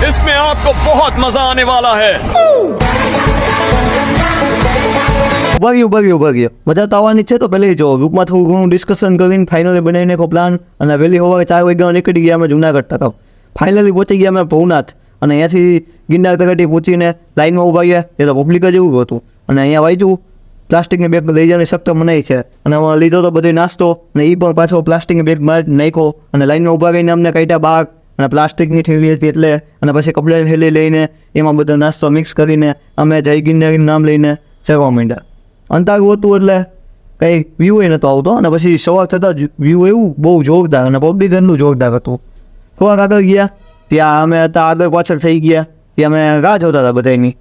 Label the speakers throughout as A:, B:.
A: इसमें आपको बहुत मजा आने वाला है।
B: ઉભા ગયો મજા તો આવવાની છે. તો પહેલે જો ગ્રુપમાં થોડું ઘણું ડિસ્કશન કરીને ફાઇનલી બનાવીને કોઈ પ્લાન, અને વહેલી સવારે 4 વાગ્યા નીકળી ગયા અમે જુનાગઢ તરફ. ફાઇનલી પહોંચી ગયા અમે ભવનાથ, અને અહીંયાથી ગિરનાર તરફથી પહોંચીને લાઇનમાં ઊભા ગયા. એ તો પબ્લિક જ એવું હતું. અને અહીંયા વાંચ્યું પ્લાસ્ટિકની બેગ લઈ જવાની સખ્ત મનાઈ છે, અને અમે લીધો તો બધો નાસ્તો, અને એ પણ પાછો પ્લાસ્ટિકની બેગમાં જ નાખ્યો. અને લાઇનમાં ઊભા રહીને અમને કાઢ્યા બહાર, અને પ્લાસ્ટિકની થેલી હતી એટલે, અને પછી કપડાની થેલી લઈને એમાં બધો નાસ્તો મિક્સ કરીને અમે જય ગિરનારીનું નામ લઈને ચડવા માંડ્યા. અંતારું હતું એટલે કંઈ વ્યૂ એ નહોતો આવતો, અને પછી સવાર થતાં જ વ્યૂ એવું બહુ જોરદાર, અને પબ્લિક એટલું જોરદાર હતું. થોડાક આગળ ગયા ત્યાં અમે હતા આગળ પાછળ થઈ ગયા, ત્યાં અમે રાહ જોતા હતા બધાની.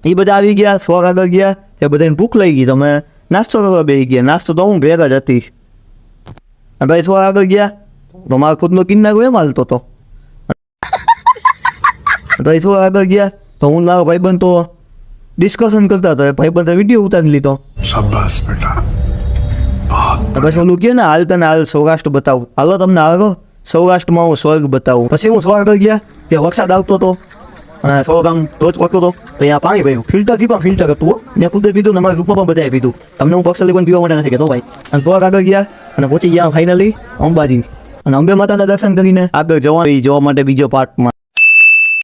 B: એ બધા આવી ગયા. થોડાક આગળ ગયા ત્યાં બધાને ભૂખ લઈ ગઈ, તો અમે નાસ્તો કરવા બેસી ગયા. નાસ્તો તો હું ભેગા જ હતી. અને ભાઈ થોડા આગળ ગયા તો મારો ખુદનો કિન્નારો એમ હાલતો હતો. ભાઈ થોડા આગળ ગયા તો હું મારો ભાઈબંધ તો ડિસ્કશન કરતા હતા. ભાઈબંધે વિડીયો ઉતારી લીધો.
C: શાબાશ બેટા.
B: પછી ઓલું કહે ને હાલ તને હાલ સૌરાષ્ટ્ર બતાવું, હાલો તમને હાલો સૌરાષ્ટ્રમાં હું સ્વર્ગ બતાવું. પછી હું થોડા આગળ ગયા ત્યાં વરસાદ આવતો હતો, અને થોડોક આમ રોજ પડતો હતો. તો અહીંયા પાણી ભર્યું, ફિલ્ટરથી પણ ફિલ્ટર હતું. મેં ખુદ પીધું ને અમારા ગ્રુપમાં પણ બધાએ પીધું. તમને હું પક્ષલી પણ પીવા માટે નથી કહેતો ભાઈ. અને થોડાક આગળ ગયા અને પહોંચી ગયા ફાઇનલી અંબાજી, અને અંબે માતાના દર્શન કરીને આગળ જવા માટે બીજો પાર્ટમાં.